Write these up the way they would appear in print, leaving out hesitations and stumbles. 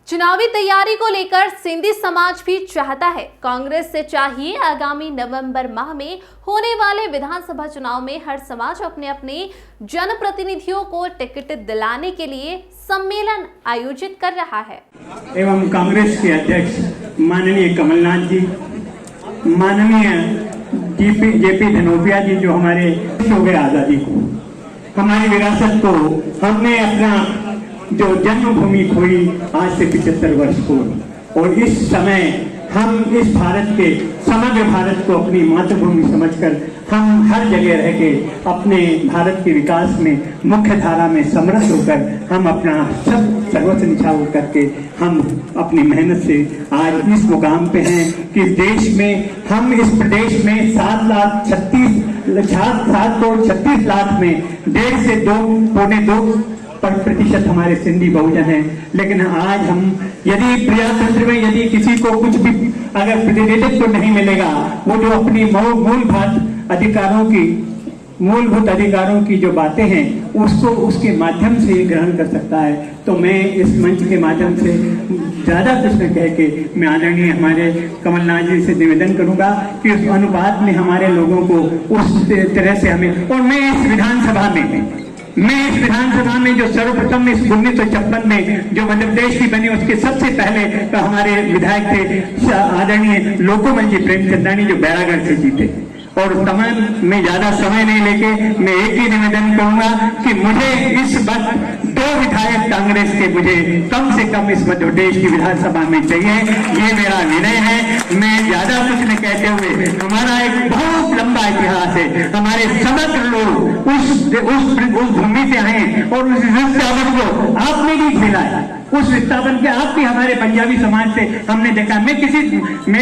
चुनावी तैयारी को लेकर सिंधी समाज भी चाहता है। कांग्रेस से चाहिए आगामी नवंबर माह में होने वाले विधानसभा चुनाव में हर समाज अपने अपने जनप्रतिनिधियों को टिकट दिलाने के लिए सम्मेलन आयोजित कर रहा है। एवं कांग्रेस के अध्यक्ष माननीय कमलनाथ जी, माननीय जेपी धनोपिया जी, जो हमारे हो गए आजादी को, हमारी विरासत को, हमने अपना जो जन्मभूमि खोई आज से 75 वर्ष पूर्व, और इस समय हम इस भारत के समग्र भारत को अपनी मातृभूमि समझकर हम हर जगह रह के अपने भारत के विकास में मुख्य धारा में समर्थ होकर हम अपना सब सर्वस्व निछावर करके हम अपनी मेहनत से आज इस मुकाम पे हैं कि देश में हम इस प्रदेश में 7,36,00,000 में 1.5 से 2.2% हमारे सिंधी बहुजन हैं। लेकिन आज हम यदि प्रजातंत्र में यदि किसी को कुछ भी अगर प्रतिनिधित्व नहीं मिलेगा, वो जो अपनी मूलभूत अधिकारों की जो बातें हैं उसको उसके माध्यम से ग्रहण कर सकता है। तो मैं इस मंच के माध्यम से ज्यादा कुछ न कह के मैं आदरणीय हमारे कमलनाथ जी से निवेदन करूंगा कि उस अनुपात में हमारे लोगों को उस तरह से हमें, और मैं इस विधानसभा में जो सर्वप्रथम इस 1956 में जो मध्य प्रदेश की बनी, उसके सबसे पहले तो हमारे विधायक थे आदरणीय लोकोमल जी प्रेमचंदानी, जो बैरागढ़ से जीते। और तमाम मैं ज्यादा समय नहीं लेके मैं एक ही निवेदन करूंगा कि मुझे इस वक्त 2 विधायक कांग्रेस के मुझे कम से कम इस मध्य प्रदेश की विधानसभा में चाहिए। ये मेरा निर्णय है। मैं ज्यादा कुछ नहीं कहते हुए, हमारा एक बहुत लंबा इतिहास है, हमारे समग्र लोग उस भूमि से आए और उस विस्थापन को आपने भी खेला है, उस विस्थापन के आप भी हमारे पंजाबी समाज से हमने देखा। मैं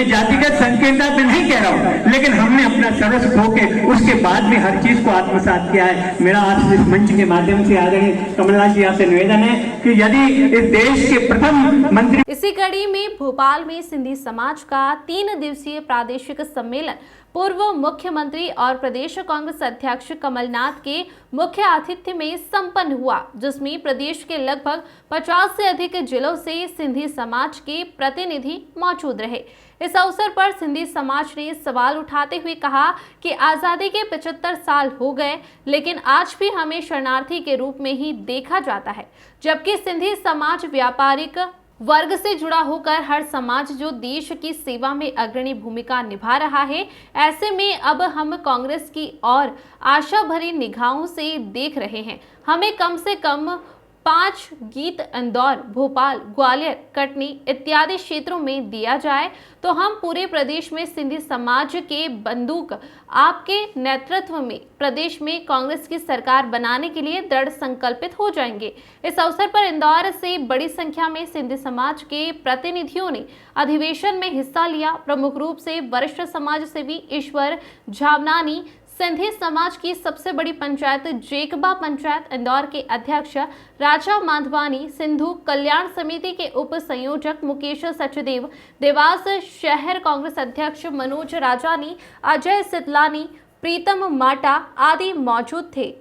जातिगत संकीर्णता पे नहीं कह रहा हूँ, लेकिन हमने अपना सर्वस्व खो के उसके बाद में हर चीज को आत्मसात किया है। मेरा आज इस मंच के माध्यम से आदरणीय कमलनाथ जी आपसे निवेदन है कि यदि इस देश के प्रथम मंत्री। इसी कड़ी में भोपाल में सिंधी समाज का 3 दिवसीय प्रादेशिक सम्मेलन पूर्व मुख्यमंत्री और प्रदेश कांग्रेस अध्यक्ष कमलनाथ के मुख्य आतिथ्य में संपन्न हुआ, जिसमें प्रदेश के लगभग 50 से अधिक जिलों से सिंधी समाज के प्रतिनिधि मौजूद रहे। इस अवसर पर सिंधी समाज ने सवाल उठाते हुए कहा कि आज़ादी के 75 साल हो गए, लेकिन आज भी हमें शरणार्थी के रूप में ही देखा जाता है, जबकि सिंधी समाज व्यापारिक वर्ग से जुड़ा होकर हर समाज जो देश की सेवा में अग्रणी भूमिका निभा रहा है। ऐसे में अब हम कांग्रेस की और आशा भरी निगाहों से देख रहे हैं। हमें कम से कम 5 गीत इंदौर, भोपाल, ग्वालियर, कटनी इत्यादि क्षेत्रों में दिया जाए तो हम पूरे प्रदेश में सिंधी समाज के बंदूक आपके नेतृत्व में प्रदेश में कांग्रेस की सरकार बनाने के लिए दृढ़ संकल्पित हो जाएंगे। इस अवसर पर इंदौर से बड़ी संख्या में सिंधी समाज के प्रतिनिधियों ने अधिवेशन में हिस्सा लिया। प्रमुख रूप से वरिष्ठ समाज सेवी ईश्वर झावनानी, सिंधी समाज की सबसे बड़ी पंचायत जेकबा पंचायत इंदौर के अध्यक्ष राजा माधवानी, सिंधु कल्याण समिति के उप संयोजक मुकेश सचदेव, देवास शहर कांग्रेस अध्यक्ष मनोज राजानी, अजय सितलानी, प्रीतम माटा आदि मौजूद थे।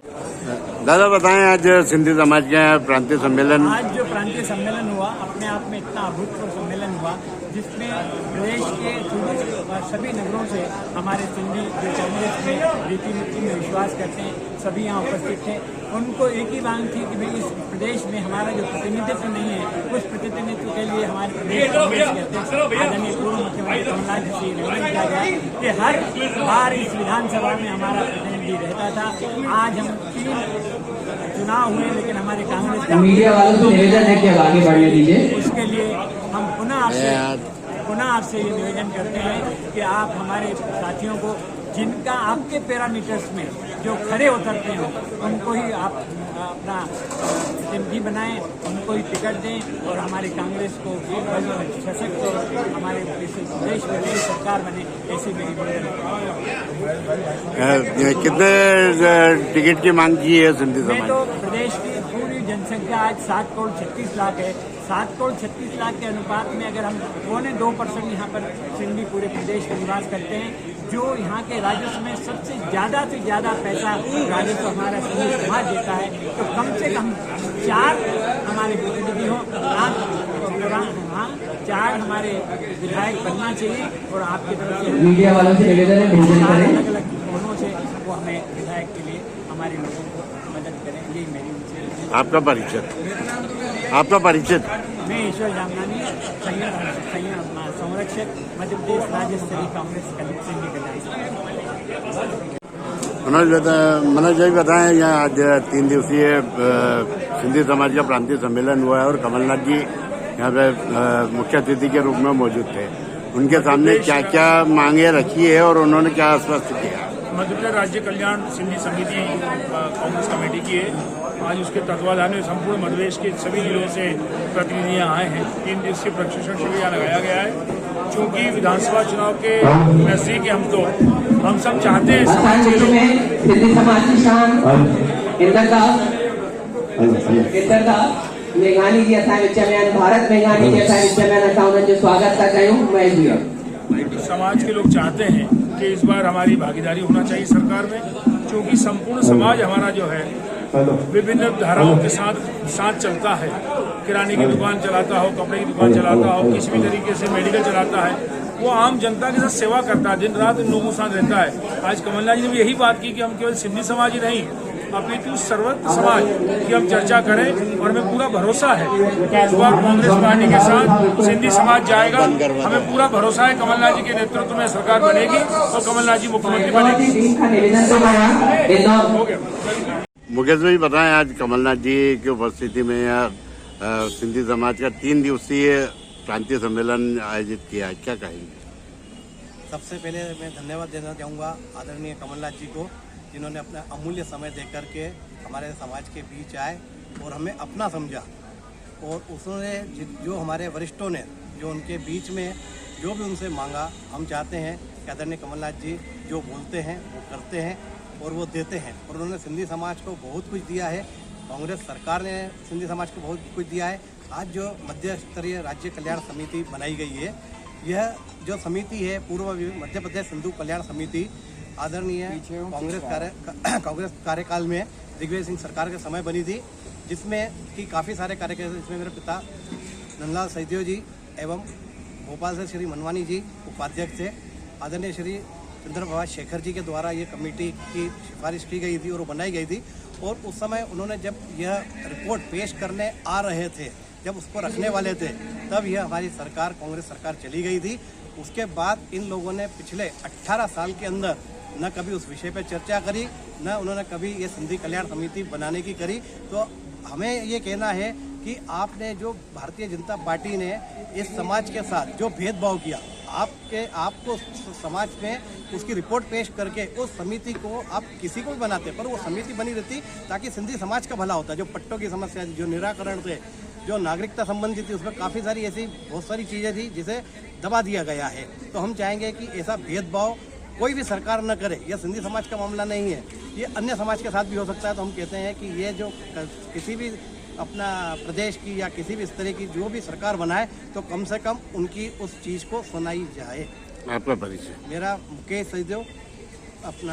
दादा बताएं, आज सिंधी समाज का प्रांतीय सम्मेलन, आज जो प्रांतीय सम्मेलन हुआ अपने आप में इतना अभूतपूर्व सम्मेलन हुआ, जिसमें प्रदेश के सभी नगरों से हमारे सिंधी जो कांग्रेस में रीति नीति में विश्वास करते हैं सभी यहाँ उपस्थित थे। उनको एक ही मांग थी कि भाई इस प्रदेश में हमारा जो प्रतिनिधित्व नहीं है, उस प्रतिनिधित्व के लिए हमारे प्रदेश कांग्रेस के अध्यक्ष आदरणीय पूर्व मुख्यमंत्री कमलनाथ जी से निवेदन किया गया कि हर बार इस विधानसभा में हमारा प्रतिनिधि रहता था। आज हम 3 चुनाव हुए, लेकिन हमारे कांग्रेस का मीडिया वालों से निवेदन है कि अब आगे बढ़ने दीजिए। उसके लिए हम पुनः आपसे ये निवेदन करते हैं कि आप हमारे साथियों को, जिनका आपके पैरामीटर्स में जो खड़े उतरते हो, उनको ही आप अपना प्रतिनिधि बनाएं, उनको ही टिकट दें और हमारी कांग्रेस को सशक्त और हमारे प्रदेश में नई सरकार बने, ऐसी मेरी निवेदन। कितने टिकट की मांग की है सिंधी समाज? तो प्रदेश की पूरी जनसंख्या आज 7 करोड़ 36 लाख है। 7 करोड़ 36 लाख के अनुपात में अगर हम 2.2% यहाँ पर सिंधी पूरे प्रदेश में निवास करते हैं, जो यहाँ के राजस्व में सबसे ज्यादा से ज्यादा पैसा राजस्व हमारा सिंधी समाज देता है, तो कम से कम 4 हमारे प्रतिनिधि हों। विधायक हमारे विधायक बनना चाहिए और आपकी तरफ से मीडिया वालों से निवेदन है, निवेदन करें। अलग अलग कोणों से वो हमें विधायक के लिए हमारे लोगों को मदद करें, यही मेरी उनसे। आपका परिचय, आपका परिचय। मैं ईश्वर जामनानी, संरक्षक, मध्य प्रदेश राज्य स्तरीय कांग्रेस सिंधी कल्याण। मनोज जी बताएं, यहाँ आज 3 दिवसीय सिंधी समाज का प्रांतीय सम्मेलन हुआ है और कमलनाथ जी यहाँ पे मुख्य अतिथि के रूप में मौजूद थे। उनके सामने क्या क्या मांगे रखी है और उन्होंने क्या आश्वस्त किया? मध्य प्रदेश राज्य कल्याण सिंधी समिति कांग्रेस कमेटी की है। आज उसके तत्वाधान में संपूर्ण मध्य प्रदेश के सभी जिलों से प्रतिनिधियां आए हैं। 3 दिवसीय प्रशिक्षण शिविर यहाँ लगाया गया है। चूंकि विधानसभा चुनाव के नजदीक हम सब चाहते हैं समाज के लोग सिंधी समाज की शान मेघानी जी असां विच में आहिनि, भारत मेघानी जी असां विच में असां उन्हनि जो स्वागत था कयूं। महेश जी, समाज के लोग चाहते हैं कि इस बार हमारी भागीदारी होना चाहिए सरकार में, क्योंकि संपूर्ण समाज हमारा जो है विभिन्न धाराओं के साथ चलता है। किराने की दुकान चलाता हो, कपड़े की दुकान चलाता हो, किसी भी तरीके से मेडिकल चलाता है, वो आम जनता के साथ सेवा करता है, दिन रात इन लोगों के साथ रहता है। आज कमलनाथ जी ने भी यही बात की कि हम केवल सिंधी समाज ही नहीं अपितु सर्वत्र समाज की हम चर्चा करें और हमें पूरा भरोसा है कि इस बार कांग्रेस पार्टी के साथ सिंधी समाज जाएगा। हमें पूरा भरोसा है कमलनाथ जी के नेतृत्व में सरकार बनेगी और कमलनाथ जी मुख्यमंत्री बनेगी। मुकेश भाई बताएं, आज कमलनाथ जी की उपस्थिति में यहाँ सिंधी समाज का 3 दिवसीय प्रांतीय सम्मेलन आयोजित किया है, क्या कहेंगे? सबसे पहले मैं धन्यवाद देना चाहूँगा आदरणीय कमलनाथ जी को, जिन्होंने अपना अमूल्य समय देकर के हमारे समाज के बीच आए और हमें अपना समझा। और उसने जो हमारे वरिष्ठों ने जो उनके बीच में जो भी उनसे मांगा, हम चाहते हैं कि आदरणीय कमलनाथ जी जो बोलते हैं वो करते हैं और वो देते हैं। और उन्होंने सिंधी समाज को बहुत कुछ दिया है। कांग्रेस सरकार ने सिंधी समाज को बहुत कुछ दिया है। आज जो मध्य स्तरीय राज्य कल्याण समिति बनाई गई है, यह जो समिति है पूर्व मध्य प्रदेश सिंधु कल्याण समिति आदरणीय कांग्रेस कार्यकाल में दिग्विजय सिंह सरकार के समय बनी थी, जिसमें कि काफ़ी सारे कार्यकर्ता, जिसमें मेरे पिता नंदलाल सैदियो जी एवं भोपाल से श्री मनवानी जी उपाध्यक्ष थे। आदरणीय श्री चंद्र प्रभाष शेखर जी के द्वारा ये कमेटी की सिफारिश की गई थी और वो बनाई गई थी। और उस समय उन्होंने जब यह रिपोर्ट पेश करने आ रहे थे, जब उसको रखने वाले थे, तब यह हमारी सरकार कांग्रेस सरकार चली गई थी। उसके बाद इन लोगों ने पिछले 18 साल के अंदर न कभी उस विषय पर चर्चा करी, न उन्होंने कभी ये सिंधी कल्याण समिति बनाने की करी। तो हमें ये कहना है कि आपने जो भारतीय जनता पार्टी ने इस समाज के साथ जो भेदभाव किया, आपको समाज में उसकी रिपोर्ट पेश करके उस समिति को आप किसी को भी बनाते, पर वो समिति बनी रहती ताकि सिंधी समाज का भला होता। जो पट्टों की समस्या थी, जो निराकरण थे, जो नागरिकता संबंधी थी, उसमें काफ़ी सारी ऐसी बहुत सारी चीज़ें थी जिसे दबा दिया गया है। तो हम चाहेंगे कि ऐसा भेदभाव कोई भी सरकार न करे। यह सिंधी समाज का मामला नहीं है, ये अन्य समाज के साथ भी हो सकता है। तो हम कहते हैं कि ये जो किसी भी अपना प्रदेश की या किसी भी इस तरह की जो भी सरकार बनाए, तो कम से कम उनकी उस चीज़ को सुनाई जाए। आपका परिचय? मेरा मुकेश सैदियो, अपना